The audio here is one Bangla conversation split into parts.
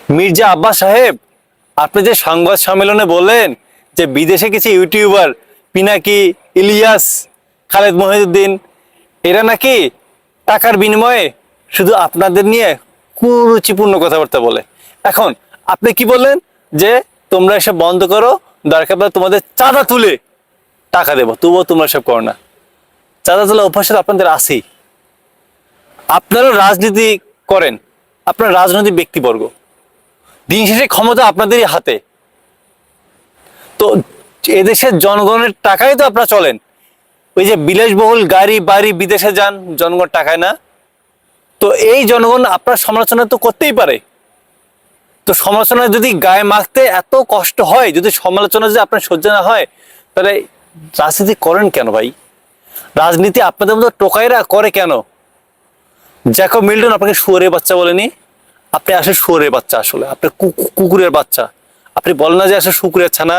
মির্জা আব্বাস সাহেব, আপনি যে সংবাদ সম্মেলনে বললেন যে বিদেশে কিছু ইউটিউবার পিনাকি, ইলিয়াস, খালেদ মহিউদ্দিন এরা নাকি টাকার বিনিময়ে শুধু আপনাদের নিয়ে কুরুচিপূর্ণ কথাবার্তা বলে। এখন আপনি কি বললেন যে তোমরা এসব বন্ধ করো, দরকার পড়লে তোমাদের চাঁদা তুলে টাকা দেবো, তবুও তোমরা সব করো না। চাঁদা তোলা অভ্যাস আপনাদের আছেই। আপনারাও রাজনীতি করেন, আপনার রাজনৈতিক ব্যক্তিবর্গ, দিন শেষে ক্ষমতা আপনাদেরই হাতে। তো এদেশের জনগণের টাকায় তো আপনারা চলেন। ওই যে বিলাসবহুল গাড়ি বাড়ি বিদেশে যান, জনগণ টাকায় না। তো এই জনগণ আপনার সমালোচনা তো করতেই পারে। তো সমালোচনা যদি গায়ে মাখতে এত কষ্ট হয়, যদি সমালোচনা যদি আপনার সহ্য না হয়, তাহলে রাজনীতি করেন কেন ভাই? রাজনীতি আপনাদের মতো টোকাইরা করে কেন? জ্যাকব মিল্টন আপনাকে শুয়োরের বাচ্চা বলেনি? আপনি আসলে শুয়োরের বাচ্চা, আসলে আপনি কুকুরের বাচ্চা। আপনি বলেন না যে আসলে শুকুরের ছানা।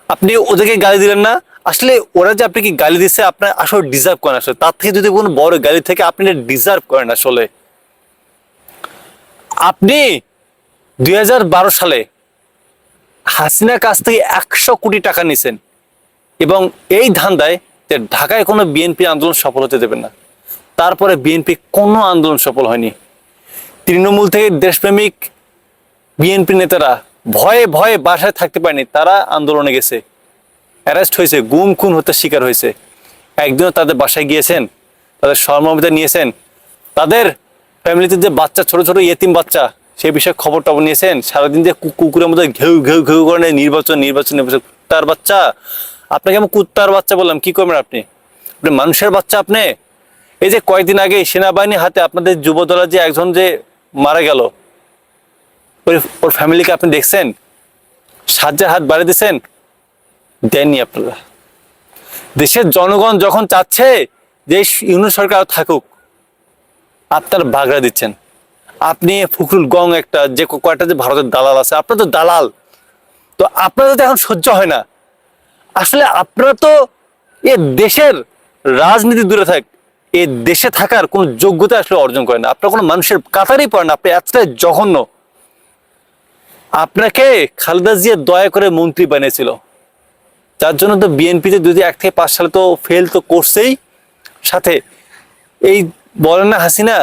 আপনি ওদেরকে গালি দিলেন না, আসলে ওরা যে আপনাকে গালি দিচ্ছে আপনার আসলে ডিজার্ভ করেন। আসলে তার থেকে যদি কোনো বড় গালি থেকে আপনি ডিজার্ভ করেন। আসলে আপনি 2012 সালে হাসিনার কাছ থেকে 100 কোটি টাকা নিছেন এবং এই ধান্দায় যে ঢাকায় কোনো বিএনপি আন্দোলন সফল হতে দেবেন না। তারপরে বিএনপি কোনো আন্দোলন সফল হয়নি। তৃণমূল থেকে দেশপ্রেমিক বিএনপি নেতারা ভয়ে ভয়ে বাসায় থাকতে পারেনি, তারা আন্দোলনে গেছে, অ্যারেস্ট হয়েছে, গুম খুন হত্যার শিকার হয়েছে। একদিনও তাদের বাসায় গিয়েছেন, তাদের সহমর্মিতা নিয়েছেন, তাদের ফ্যামিলিতে যে বাচ্চা, ছোট ছোট ইয়েতিম বাচ্চা, সেই বিষয়ে খবর টবর নিয়েছেন? সারাদিন যে কুকুরের মধ্যে ঘেউ ঘেউ ঘেউ করে নির্বাচন নির্বাচন নির্বাচন। কুত্তার বাচ্চা, আপনাকে আমি কুত্তার বাচ্চা বললাম, কি করবেন আপনি? আপনি মানুষের বাচ্চা। আপনি এই যে কয়েকদিন আগে সেনাবাহিনীর হাতে আপনাদের যুবদলের যে একজন যে মারা গেল, ওর ফ্যামিলিকে আপনি দেখছেন? সাহায্যের হাত বাড়িয়ে দিয়েছেন? দেননি আপনারা। দেশের জনগণ যখন চাচ্ছে যে ইউনিট সরকার থাকুক, আপনারা বাগড়া দিচ্ছেন। আপনি ফখরুল গং একটা যে কয়টা যে ভারতের দালাল আছে, আপনার তো দালাল। তো আপনাদের তো এখন সহ্য হয় না। আসলে আপনারা তো এ দেশের রাজনীতি দূরে থাক, এ দেশে থাকার কোন যোগ্যতা আসলে অর্জন করেন না। আপনার কোনো মানুষের কাতারই পড়েন না, আপনি এতটাই জঘন্য। আপনাকে খালেদা জিয়া দয়া করে মন্ত্রী বানিয়েছিল, যার জন্য তো বিএনপিতে যদি 1 থেকে 5 সালে তো ফেল তো করছেই। সাথে এই বলেন না হাসিনা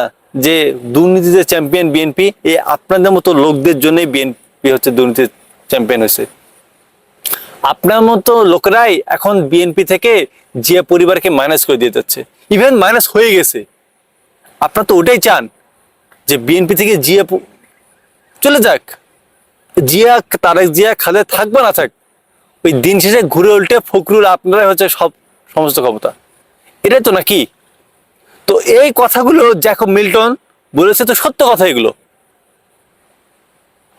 যে দুর্নীতিতে চ্যাম্পিয়ন বিএনপি, এই আপনাদের মতো লোকদের জন্যই বিএনপি হচ্ছে দুর্নীতির চ্যাম্পিয়ন হয়েছে। আপনার মতো লোকরাই এখন বিএনপি থেকে জিয়া পরিবারকে মাইনাস করে দিয়ে যাচ্ছে, ইভেন মাইনাস হয়ে গেছে। আপনারা তো ওটাই চান যে বিএনপি থেকে জিয়া চলে যাক। জিয়া, তারেক জিয়া, খালেদ থাকবে না থাক, ওই দিন শেষে ঘুরে উল্টে ফখরুল আপনারাই হচ্ছে সব সমস্ত ক্ষমতা। এটাই তো নাকি? তো এই কথাগুলো জ্যাকব মিল্টন বলেছে, তো সত্য কথা এগুলো।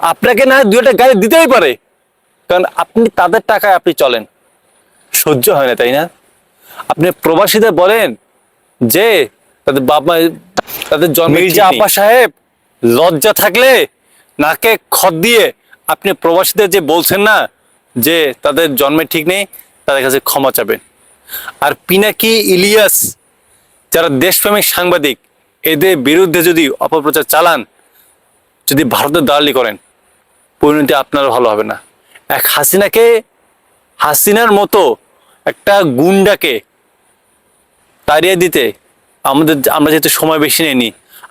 আপনাকে না 2টা গাড়ি দিতেই পারে, কারণ আপনি তাদের টাকায় আপনি চলেন। সহ্য হয় না, তাই না? আপনি প্রবাসীদের বলেন যে তাদের বাবা, তাদের জন্ম। মির্জা আব্বাস সাহেব, লজ্জা থাকলে নাকে খত দিয়ে আপনি প্রবাসীদের যে বলছেন না যে তাদের জন্মের ঠিক নেই, তাদের কাছে ক্ষমা চাবেন। আর পিনাকি, ইলিয়াস যারা দেশপ্রেমিক সাংবাদিক, এদের বিরুদ্ধে যদি অপপ্রচার চালান, যদি ভারতের দালালি করেন, পরিণতি আপনারও ভালো হবে না। এক হাসিনার মতো একটা গুন্ডাকে তাড়িয়ে দিতে আমরা যেহেতু সময় বেশি নেইনি,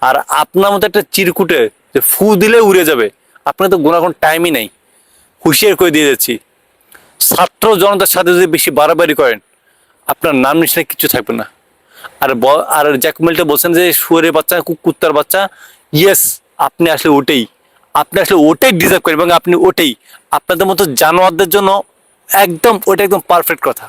আর আপনার মতো একটা চিরকুটে যে ফু দিলে উড়ে যাবে, আপনার তো কোনো টাইমই নেই। হুঁশিয়ার করে দিয়ে যাচ্ছি, ছাত্র জনতার সাথে যদি বেশি বাড়াবাড়ি করেন, আপনার নাম নিশ্চয় কিছু থাকবে না। আর জ্যাকব মিল্টন বলছেন যে শুয়োরের বাচ্চা, কুত্তার বাচ্চা। ইয়েস, আপনি আসলে ওটাই ডিজার্ভ করেন এবং আপনি ওটাই আপনাদের মতো জানোয়ারদের জন্য ওটা একদম পারফেক্ট কথা।